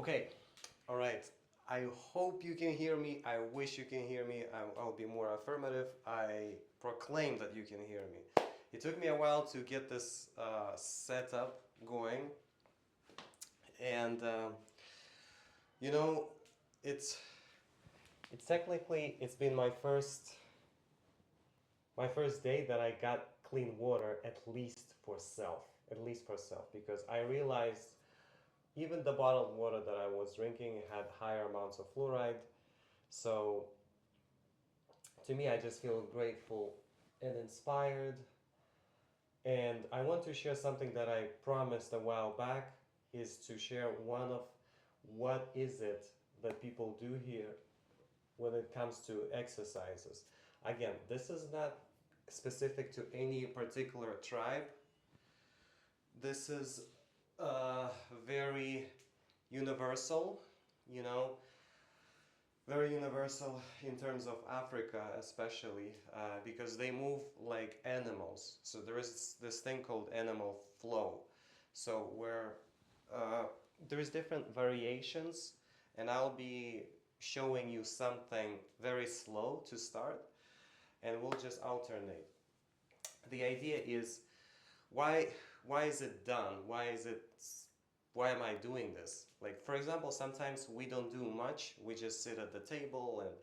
Okay, all right. I hope you can hear me. I wish you can hear me. I'll be more affirmative. I proclaim that you can hear me. It took me a while to get this setup going, and you know, it's it's technically it's been my first day that I got clean water at least for self, because I realized even the bottled water that I was drinking had higher amounts of fluoride. So to me, I just feel grateful and inspired. And I want to share something that I promised a while back, is to share one of what is it that people do here when it comes to exercises. Again, this is not specific to any particular tribe. This is very universal, you know, very universal in terms of Africa, especially because they move like animals. So there is this thing called animal flow. So where uh, there is different variations, and I'll be showing you something very slow to start, and we'll just alternate. The idea is why why is it done? Why am I doing this? Like, for example, sometimes we don't do much. We just sit at the table and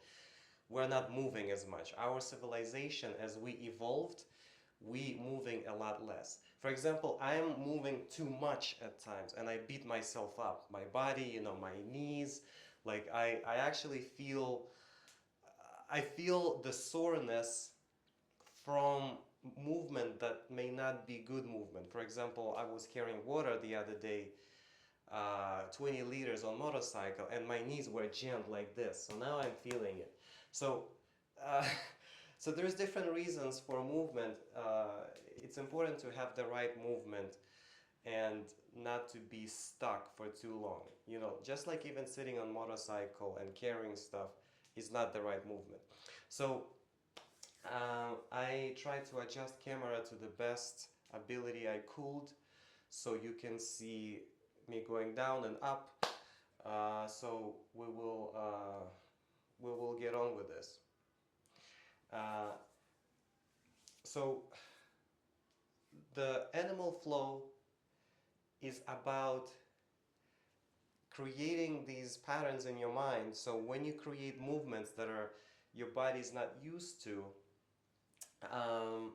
we're not moving as much. Our civilization, as we evolved, we moving a lot less. For example, I'm moving too much at times and I beat myself up. My body, my knees, like I actually feel the soreness from movement that may not be good movement. For example, I was carrying water the other day, 20 liters on motorcycle, and my knees were jammed like this. So now I'm feeling it. So, uh, so there's different reasons for movement. It's important to have the right movement and not to be stuck for too long. Just like even sitting on motorcycle and carrying stuff is not the right movement. So I tried to adjust camera to the best ability I could, so you can see me going down and up. So we will get on with this. Uh, so the animal flow is about creating these patterns in your mind. So when you create movements that are your body's not used to, um,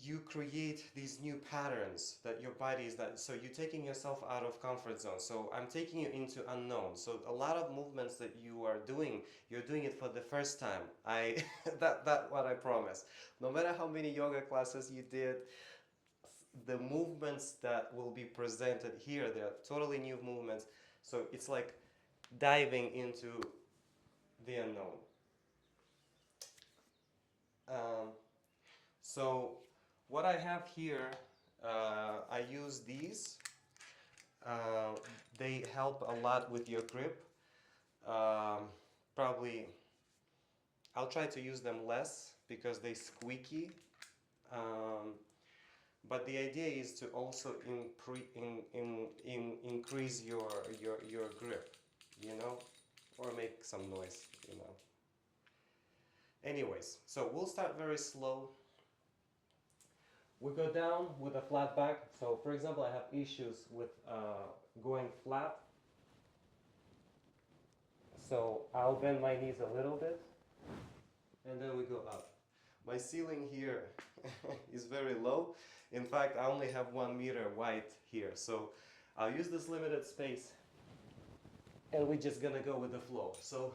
you create these new patterns that your body is not. So you're taking yourself out of comfort zone. So I'm taking you into unknown. So a lot of movements that you are doing, you're doing it for the first time. That what I promise. No matter how many yoga classes you did, the movements that will be presented here, they're totally new movements. So it's like diving into the unknown. Um, so what I have here, I use these. Uh, they help a lot with your grip. Um, Probably I'll try to use them less because they squeaky. Um, but the idea is to also increase your grip, or make some noise. Anyways, so we'll start very slow. We go down with a flat back. So for example, I have issues with going flat. So I'll bend my knees a little bit, and then we go up. My ceiling here is very low. In fact, I only have 1 meter wide here. So I'll use this limited space, and we're just gonna go with the flow. So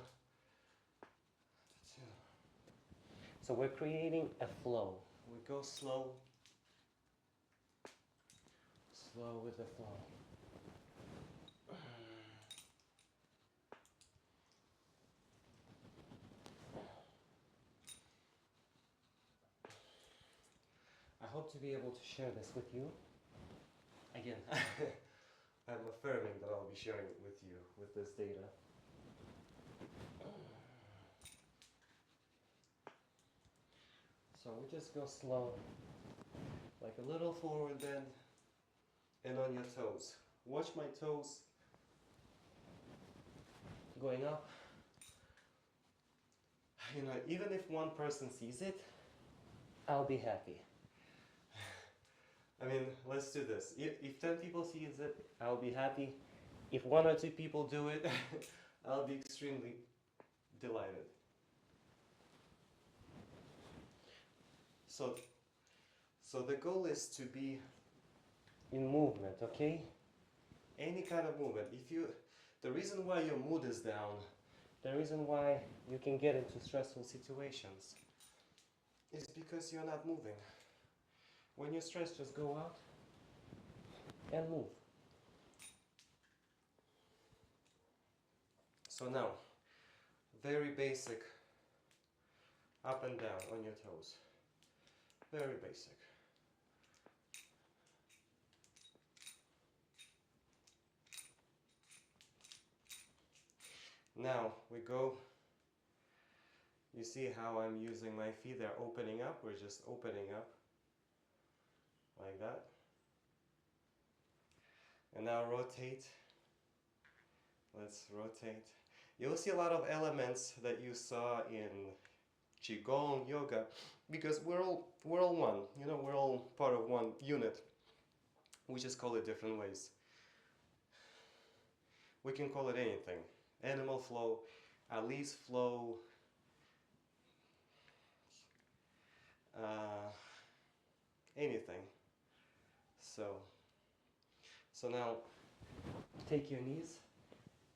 we're creating a flow. We go slow with the flow. I hope to be able to share this with you. Again, I'm affirming that I'll be sharing it with you with this data. So we just go slow, like a little forward bend, and on your toes. watch my toes going up. You know, even if one person sees it, I'll be happy. I mean, let's do this. If 10 people see it, I'll be happy. If 1 or 2 people do it, I'll be extremely delighted. So the goal is to be in movement, okay? Any kind of movement. The reason why your mood is down, the reason why you can get into stressful situations is because you're not moving. When you're stressed, just go out and move. So now, very basic up and down on your toes. Very basic. Now we go. You see how I'm using my feet, they're opening up. We're just opening up like that. And now rotate. Let's rotate. You'll see a lot of elements that you saw in Qigong, yoga, because we're all one. You know, we're all part of one unit. We just call it different ways. We can call it anything. Animal flow, Alice flow, anything. So now take your knees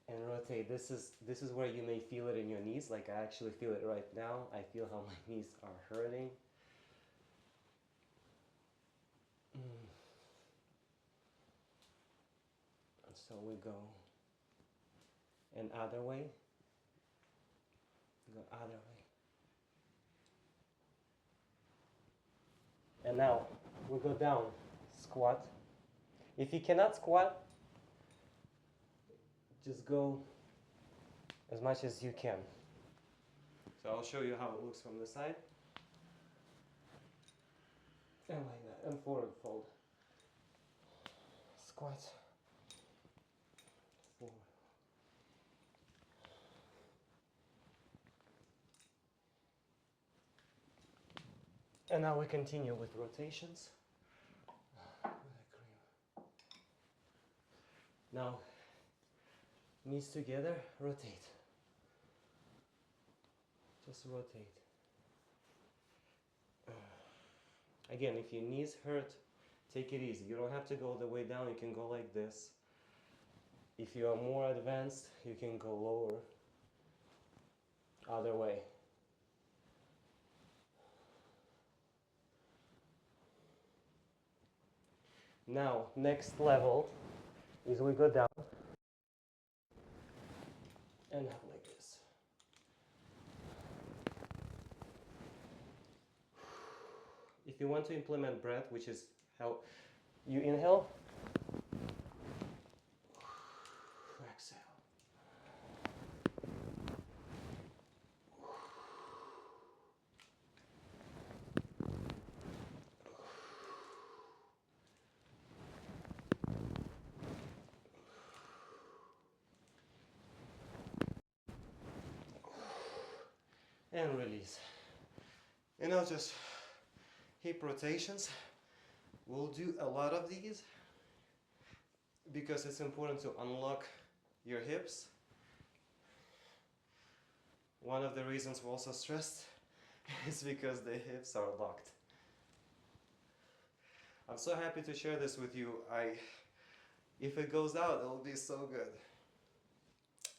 and rotate. This is where you may feel it in your knees, like I actually feel it right now. I feel how my knees are hurting. And so we go an other way. Go other way. And now we go down, squat. If you cannot squat, just go as much as you can. So I'll show you how it looks from the side. And like that, and forward fold. Squat. Forward. And now we continue with rotations. Now, knees together, rotate. Just rotate. Again, if your knees hurt, take it easy. You don't have to go all the way down, you can go like this. If you are more advanced, you can go lower. Other way. Now, next level is we go down and up like this. If you want to implement breath, which is how you inhale, exhale. And release. You know, just hip rotations. We'll do a lot of these because it's important to unlock your hips. One of the reasons we're also stressed is because the hips are locked. I'm so happy to share this with you. If it goes out, it'll be so good.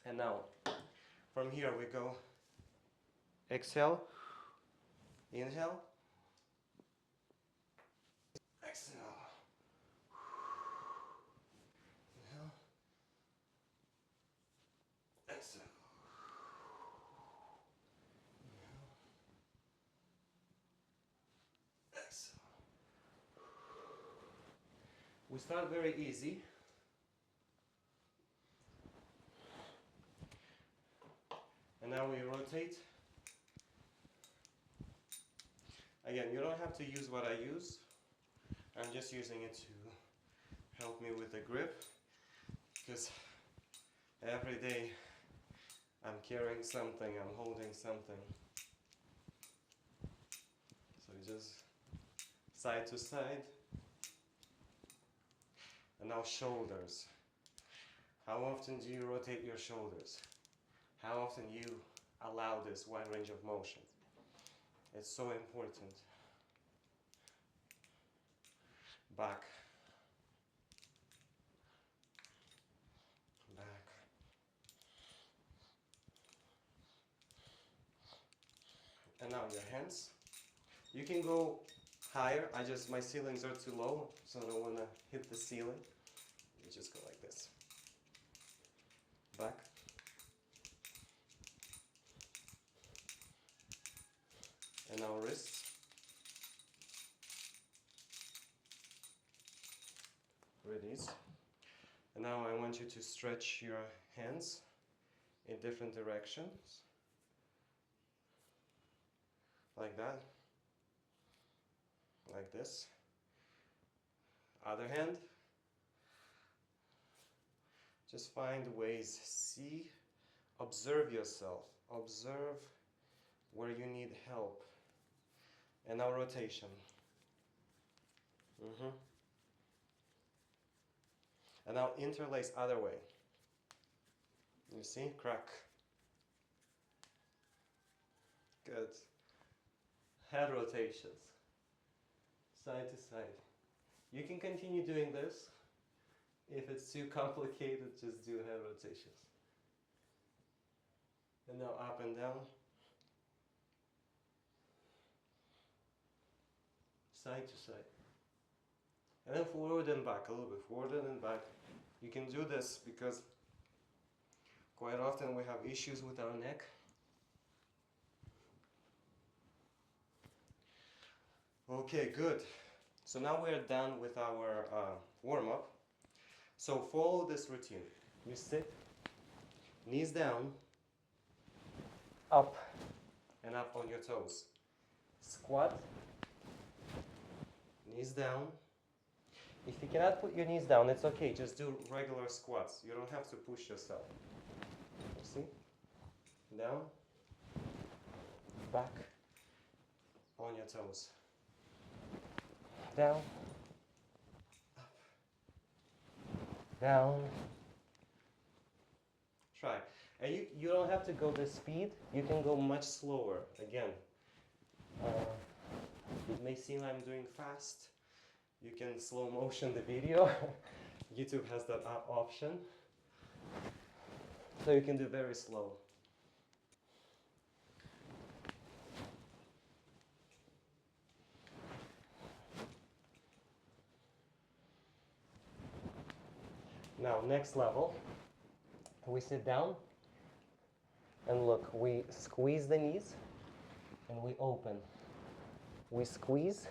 And now, from here we go. Exhale, inhale, exhale, inhale, exhale, inhale, exhale. We start very easy. And now we rotate. Again, you don't have to use what I use. I'm just using it to help me with the grip. because every day I'm carrying something, I'm holding something. So just side to side. And now shoulders. How often do you rotate your shoulders? How often you allow this wide range of motion? It's so important. Back. Back. And now your hands. You can go higher. My ceilings are too low, so I don't want to hit the ceiling. You just go like this. Back. And now wrists. Release. And now I want you to stretch your hands in different directions. Like that. Like this. Other hand. Just find ways. See, observe yourself. Observe where you need help. And now rotation. And now interlace other way. You see? Crack. Good. Head rotations. Side to side. You can continue doing this. If it's too complicated, just do head rotations. And now up and down. Side to side. And then forward and back, a little bit forward and back. You can do this because quite often we have issues with our neck. Okay, good. So now we're done with our warm-up. So follow this routine. You sit, knees down, up and up on your toes. Squat, knees down. If you cannot put your knees down, it's okay. Just do regular squats. You don't have to push yourself. You see? Down, back, on your toes. Down, up, down. Try. And you don't have to go this speed. You can go much slower. Again, it may seem I'm doing fast. You can slow motion the video. YouTube has that option. So you can do very slow. Now, next level. We sit down and look, we squeeze the knees and we open. We squeeze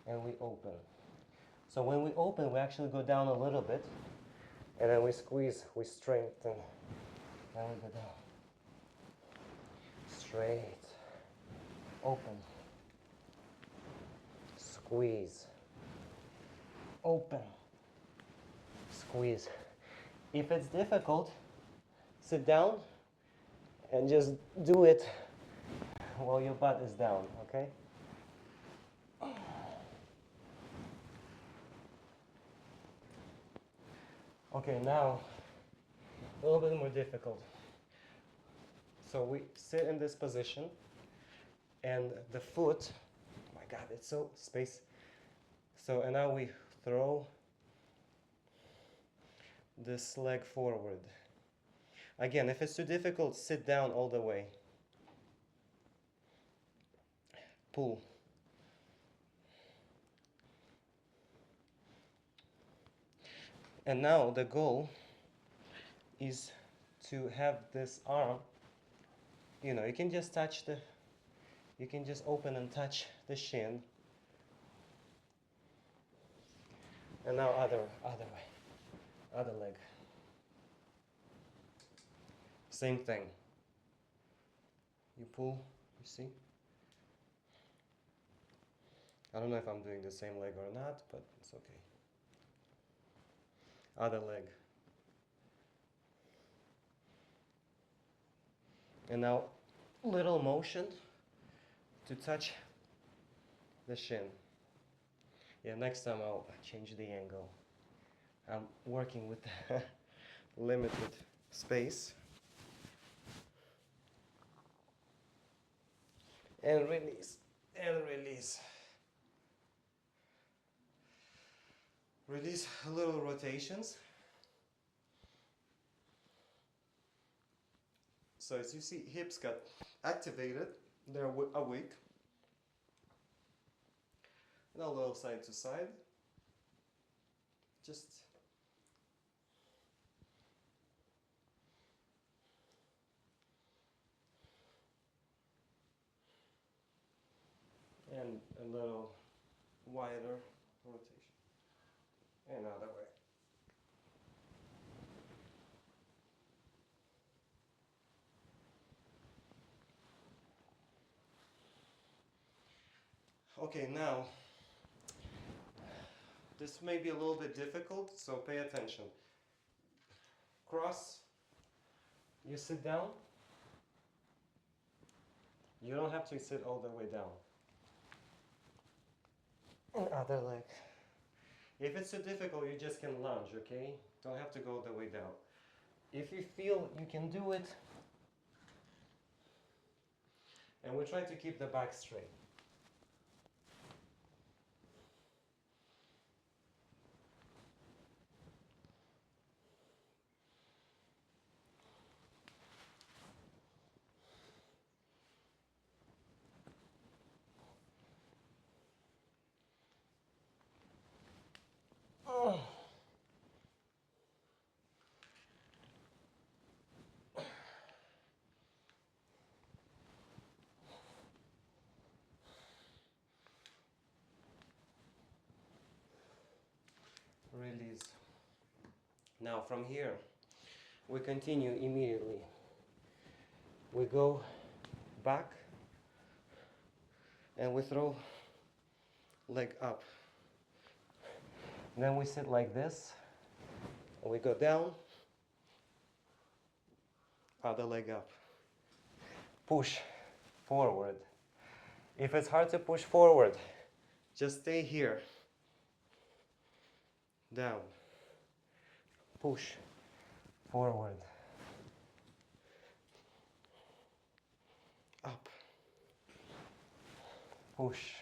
and we open. So when we open, we actually go down a little bit, and then we squeeze, we straighten, and we go down. Straight, open, squeeze, open, squeeze. If it's difficult, sit down and just do it while your butt is down, okay? Okay, now a little bit more difficult. So we sit in this position and the foot, oh my God, it's so space. So, and now we throw this leg forward. Again, if it's too difficult, sit down all the way. Pull. And now the goal is to have this arm, you know, you can just touch the, you can just open and touch the shin. And now other way, other leg. Same thing. You pull, you see? I don't know if I'm doing the same leg or not, but it's okay. Other leg. And now, little motion to touch the shin. Yeah, next time I'll change the angle. I'm working with limited space. And release, and release. Release little rotations. So as you see, hips got activated, they're awake. And a little side to side. Just and a little wider rotation. Another way. Okay, now this may be a little bit difficult, so pay attention. Cross, you sit down. You don't have to sit all the way down. And other leg. If it's too difficult, you just can lunge, okay? Don't have to go all the way down. If you feel you can do it, and we try to keep the back straight. Oh. Release. Now from here, we continue immediately. We go back and we throw leg up. Then we sit like this, and we go down, other leg up. Push forward. If it's hard to push forward, just stay here. Down. Push forward. Up. Push.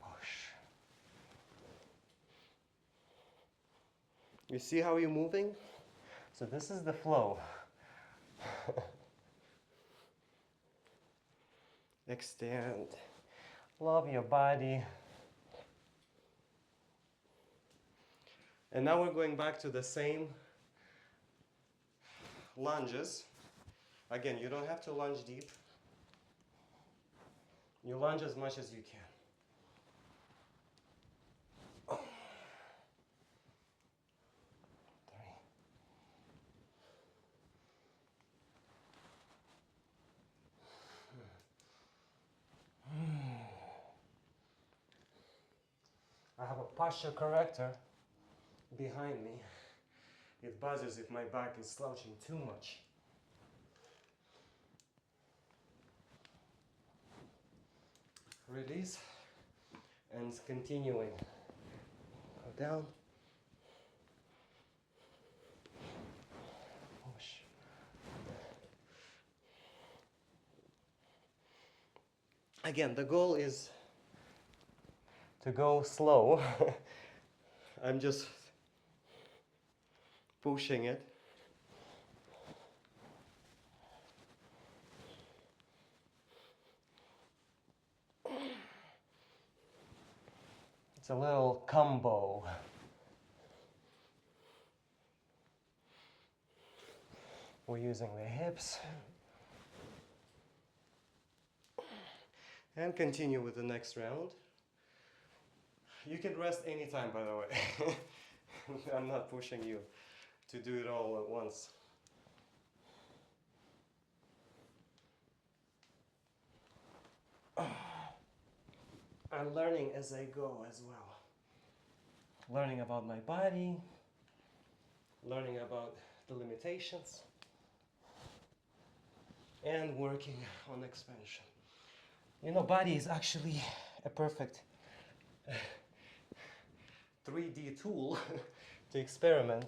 Push. You see how you're moving? So this is the flow. Extend. Love your body. And now we're going back to the same lunges. Again, you don't have to lunge deep. You lunge as much as you can. I have a posture corrector behind me. It buzzes if my back is slouching too much. Release and continuing. Go down. Push. Again, the goal is to go slow. I'm just pushing it. It's a little combo. We're using the hips. And continue with the next round. You can rest anytime, by the way. I'm not pushing you to do it all at once. I'm learning as I go as well. Learning about my body, learning about the limitations, and working on expansion. You know, body is actually a perfect 3D tool to experiment,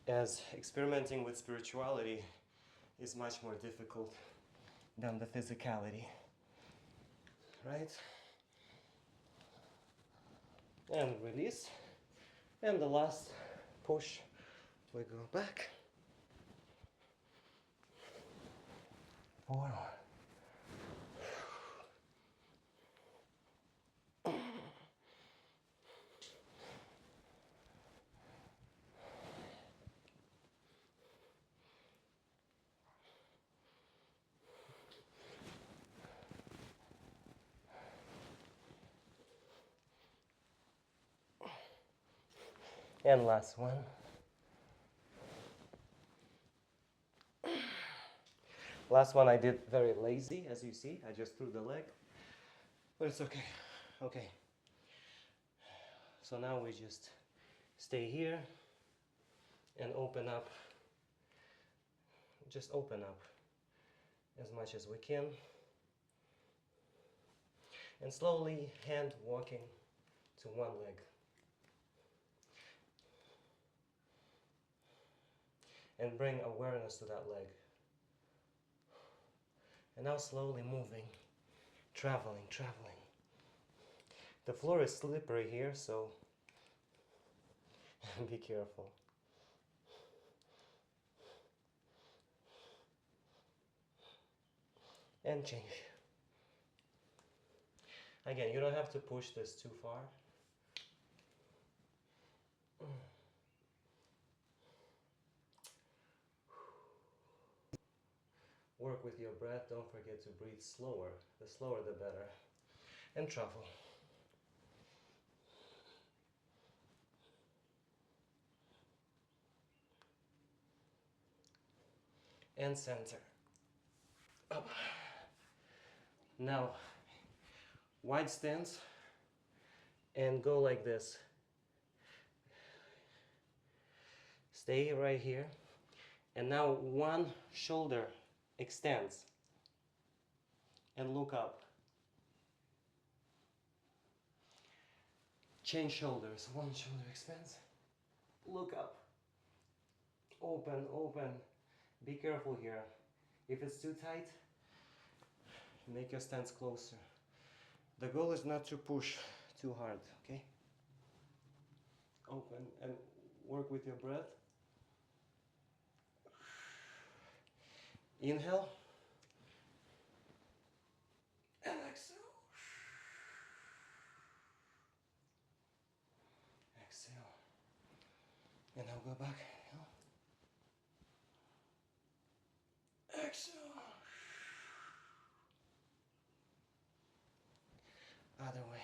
as experimenting with spirituality is much more difficult than the physicality, right? And release. And the last push, we go back, forward. And last one. Last one I did very lazy, as you see. I just threw the leg, but it's okay. Okay. So now we just stay here and open up. Just open up as much as we can. And slowly hand walking to one leg. And bring awareness to that leg. And now slowly moving, traveling. The floor is slippery here, so be careful. And change. Again, you don't have to push this too far. Work with your breath. Don't forget to breathe slower. The slower the better. And travel. And center. Up. Now, wide stance and go like this. Stay right here. And now one shoulder extends and look up. Change shoulders. One shoulder extends. Look up. Open. Be careful here. If it's too tight, make your stance closer. The goal is not to push too hard, okay? Open and work with your breath. Inhale. And exhale. Exhale. And now go back. Exhale. Other way.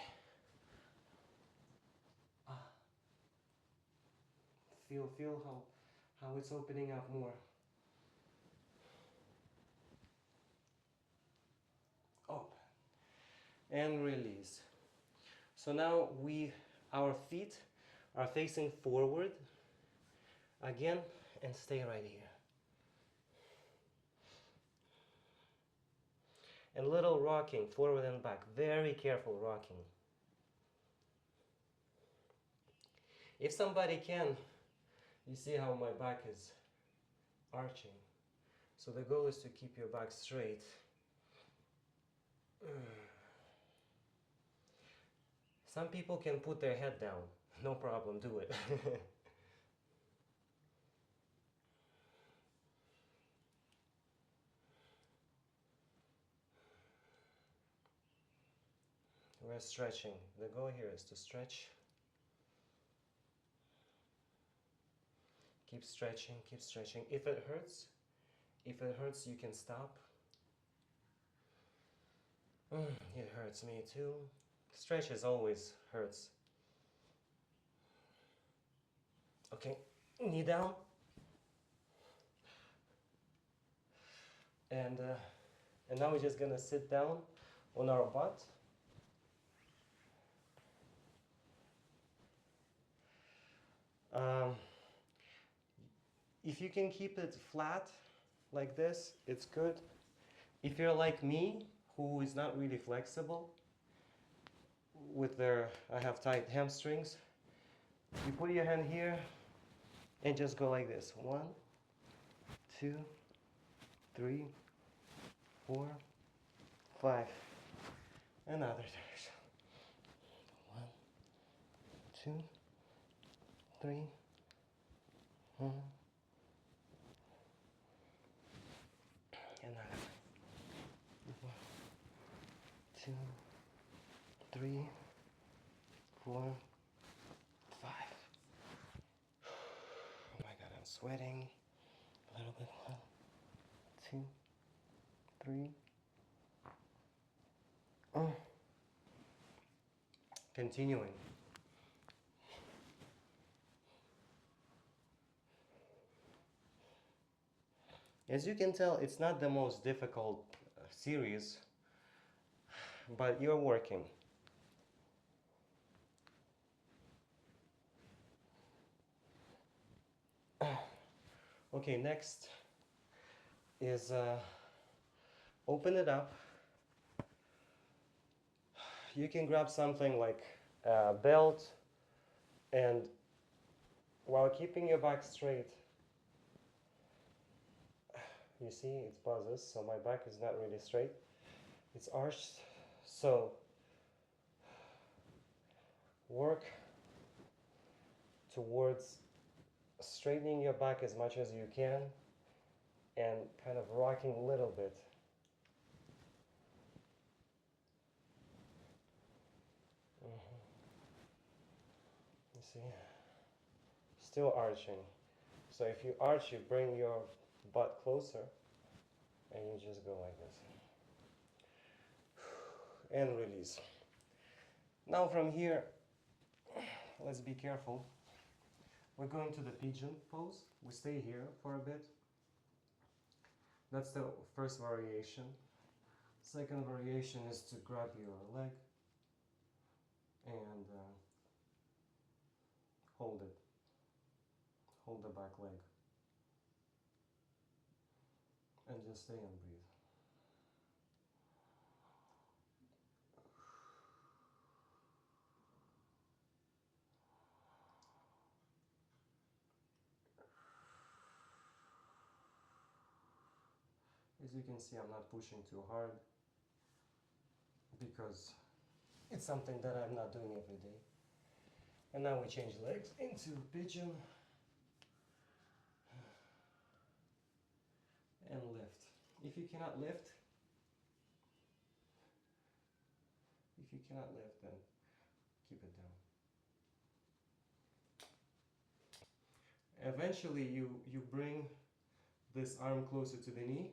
Feel how it's opening up more. Open. And release. So now our feet are facing forward again, and stay right here. And little rocking forward and back. Very careful rocking. If somebody can, you see how my back is arching. So the goal is to keep your back straight. Some people can put their head down. No problem, do it. We're stretching. The goal here is to stretch. Keep stretching, keep stretching. If it hurts, you can stop. It hurts me too. Stretches always hurts. Okay, knee down. And now we're just gonna sit down on our butt. Um, if you can keep it flat like this, it's good. If you're like me, who is not really flexible, I have tight hamstrings, you put your hand here and just go like this. 1, 2, 3, 4, 5. Another direction. 1, 2, 3, 4. Another. 1, 2, 3, 4, 5. Oh my God, I'm sweating a little bit. 1, 2, 3. Continuing. As you can tell, it's not the most difficult series, but you're working. Okay, next is open it up. You can grab something like a belt, and while keeping your back straight, you see it buzzes, so my back is not really straight. It's arched, so work towards straightening your back as much as you can and kind of rocking a little bit. You see? Still arching. So if you arch, you bring your butt closer and you just go like this. And release. Now from here, let's be careful. We're going to the pigeon pose. We stay here for a bit. That's the first variation. Second variation is to grab your leg and hold it. Hold the back leg. And just stay and breathe. As you can see, I'm not pushing too hard because it's something that I'm not doing every day. And now we change legs into pigeon and lift. If you cannot lift, then keep it down. Eventually, you bring this arm closer to the knee.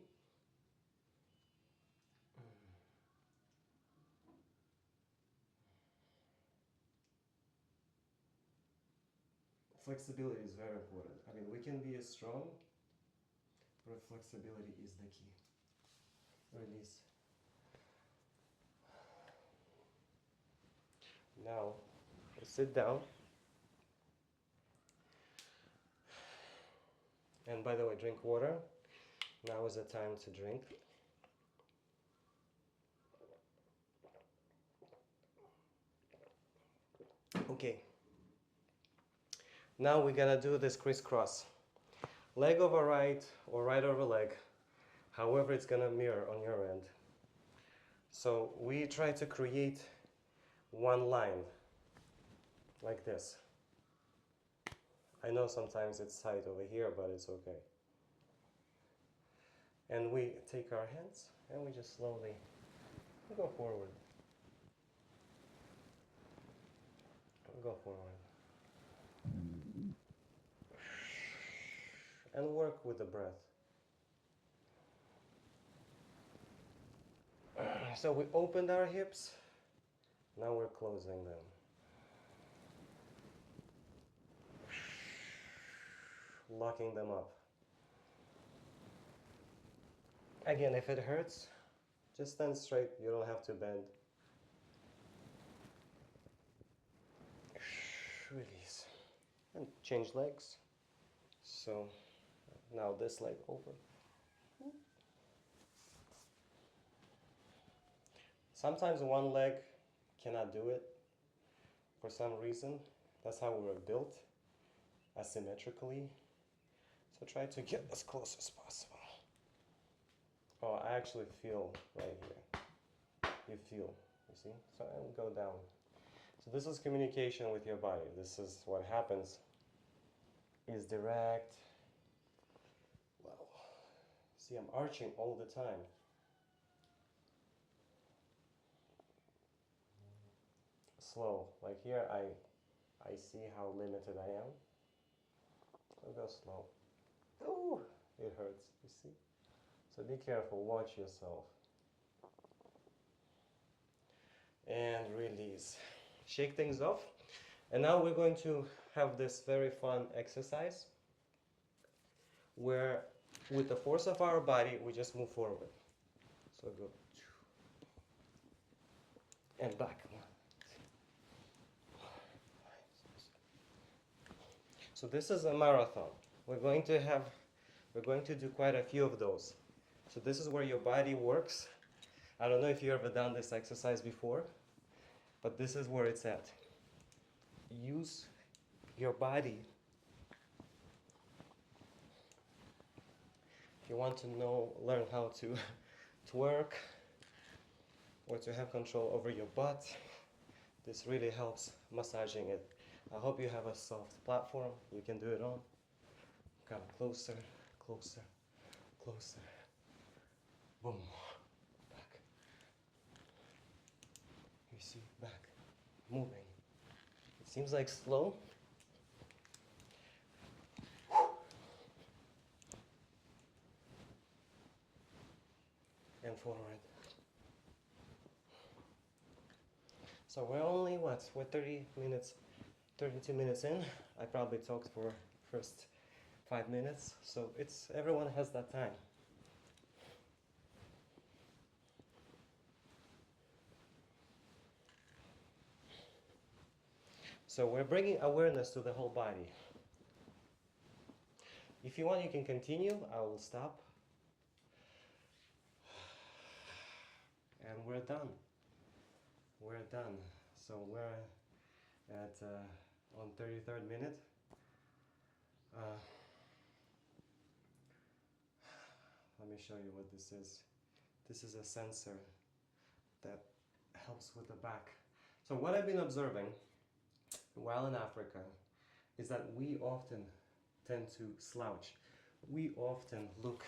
Flexibility is very important. I mean, we can be as strong, but flexibility is the key. Release. Now, sit down. And by the way, drink water. Now is the time to drink. Okay. Now we're gonna do this crisscross. Leg over right or right over leg, however it's gonna mirror on your end. So we try to create one line, like this. I know sometimes it's tight over here, but it's okay. And we take our hands and we just slowly go forward. Go forward. And work with the breath. So we opened our hips, now we're closing them. Locking them up. Again, if it hurts, just stand straight, you don't have to bend. Release. and change legs. So now this leg over. Sometimes one leg cannot do it for some reason. That's how we were built, asymmetrically. So try to get as close as possible. Oh, I actually feel right here. You feel, you see? So I'll go down. So this is communication with your body. This is what happens. Is direct. Well, see, I'm arching all the time. Slow. Like here, I see how limited I am. I'll go slow. Ooh, it hurts, you see? So be careful, watch yourself. And release. Shake things off. And now we're going to have this very fun exercise where with the force of our body, we just move forward. So go. And back. So this is a marathon. We're going to do quite a few of those. So this is where your body works. I don't know if you've ever done this exercise before, but this is where it's at. Use your body. If you want to learn how to twerk or to have control over your butt, this really helps massaging it. I hope you have a soft platform you can do it on. Come closer, closer, closer. Boom. Back. You see, back. Moving. It seems like slow. And forward. So we're only, we're 32 minutes in. I probably talked for first 5 minutes, so everyone has that time. So we're bringing awareness to the whole body. If you want, you can continue. I will stop. And we're done. We're done. So we're at on 33rd minute. Let me show you what this is. This is a sensor that helps with the back. So what I've been observing while in Africa is that we often tend to slouch. We often look,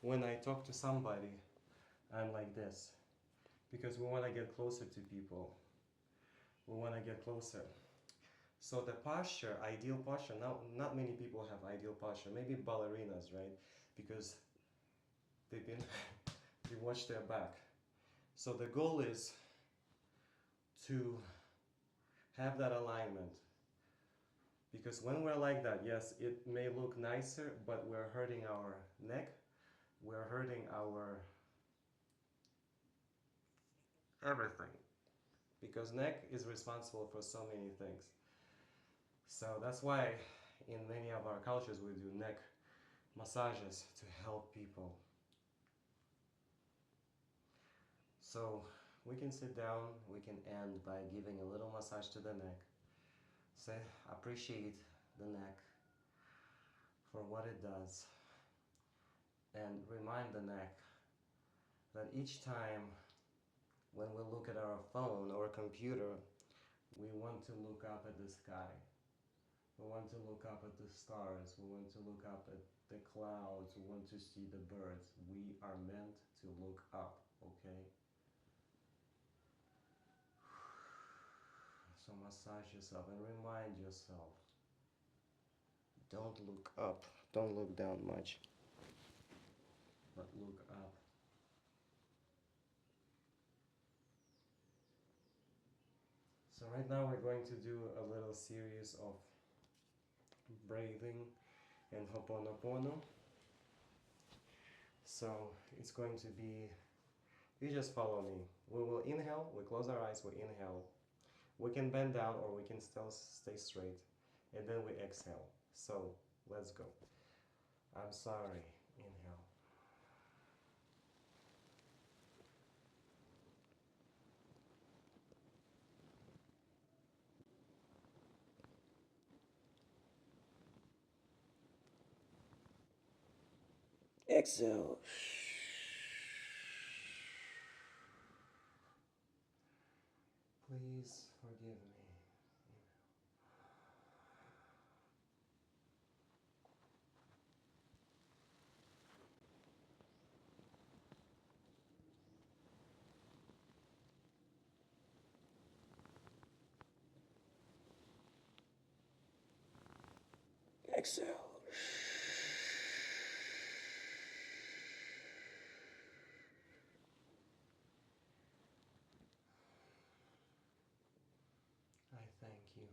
when I talk to somebody, I'm like this, because we want to get closer to people. We want to get closer. So the posture, ideal posture, now not many people have ideal posture, maybe ballerinas, right? Because they watch their back. So the goal is to have that alignment. Because when we're like that, yes, it may look nicer, but we're hurting our neck, we're hurting our everything. Because neck is responsible for so many things. So that's why in many of our cultures we do neck massages to help people. So we can sit down, we can end by giving a little massage to the neck. Say, appreciate the neck for what it does. And remind the neck that each time when we look at our phone or computer, we want to look up at the sky. We want to look up at the stars. We want to look up at the clouds. We want to see the birds. We are meant to look up, okay? So massage yourself and remind yourself. Don't look up. Don't look down much. But look up. So right now we're going to do a little series of breathing and Ho'oponopono. So it's going to be, you just follow me. We will inhale, we close our eyes, we inhale. We can bend down or we can still stay straight. and then we exhale. So let's go. I'm sorry. Inhale. Exhale. Please forgive me. Exhale. I thank you.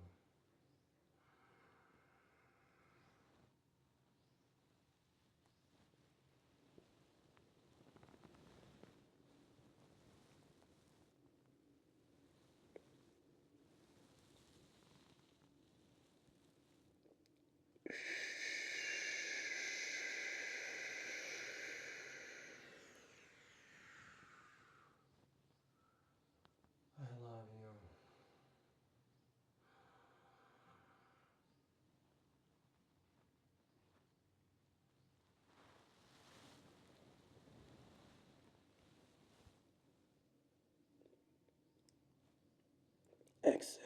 I love you. Exhale.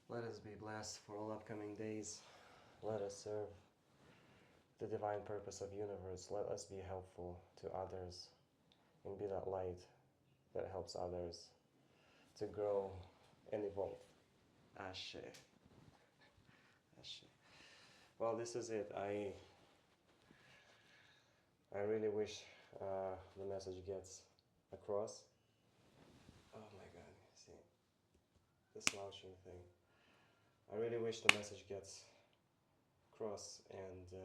Let us be blessed for all upcoming days. Let us serve the divine purpose of universe. Let us be helpful to others and be that light that helps others to grow and evolve. Ashe. Ashe. Well, this is it. I really wish the message gets across. Oh my god, see, the slouching thing. I really wish the message gets across and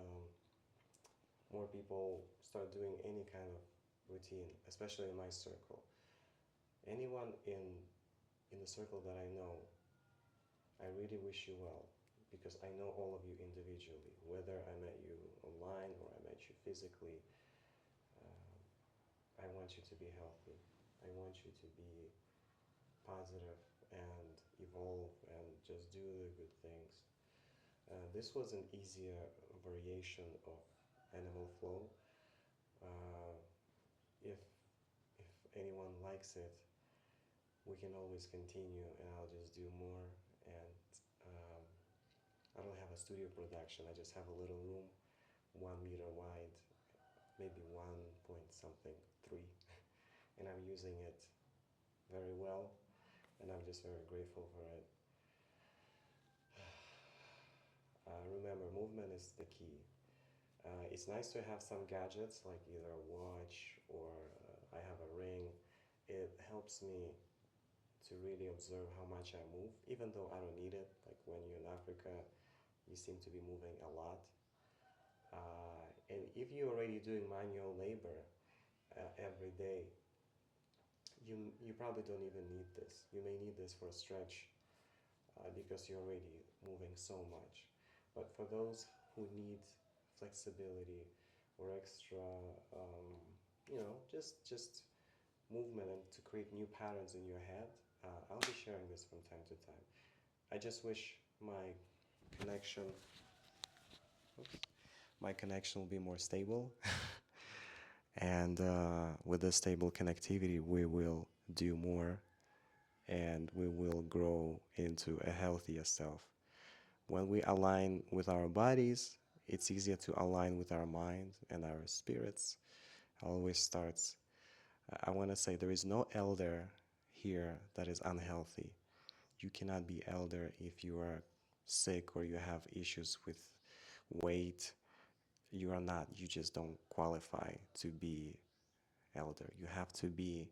more people start doing any kind of routine, especially in my circle. Anyone in the circle that I know, I really wish you well because I know all of you individually, whether I met you online or I met you physically. I want you to be healthy. I want you to be positive and evolve and just do the good things. This was an easier variation of animal flow. Uh, if anyone likes it, we can always continue, and I'll just do more. And um, I don't have a studio production. I just have a little room, 1 meter wide, maybe one point something three, and I'm using it very well, and I'm just very grateful for it. Remember, movement is the key. It's nice to have some gadgets like either a watch or I have a ring. It helps me to really observe how much I move, even though I don't need it. Like when you're in Africa, you seem to be moving a lot. And if you're already doing manual labor every day, you probably don't even need this. You may need this for a stretch because you're already moving so much. But for those who need flexibility or extra, um, just movement and to create new patterns in your head, I'll be sharing this from time to time. I just wish connection, oops, my connection will be more stable. And with the stable connectivity, we will do more and we will grow into a healthier self. When we align with our bodies, it's easier to align with our mind and our spirits. Always starts. I want to say there is no elder here that is unhealthy. You cannot be elder if you are sick or you have issues with weight. You are not. You just don't qualify to be elder. You have to be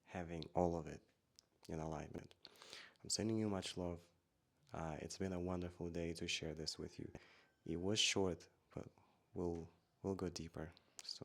having all of it in alignment. I'm sending you much love. It's been a wonderful day to share this with you. It was short, but we'll go deeper. So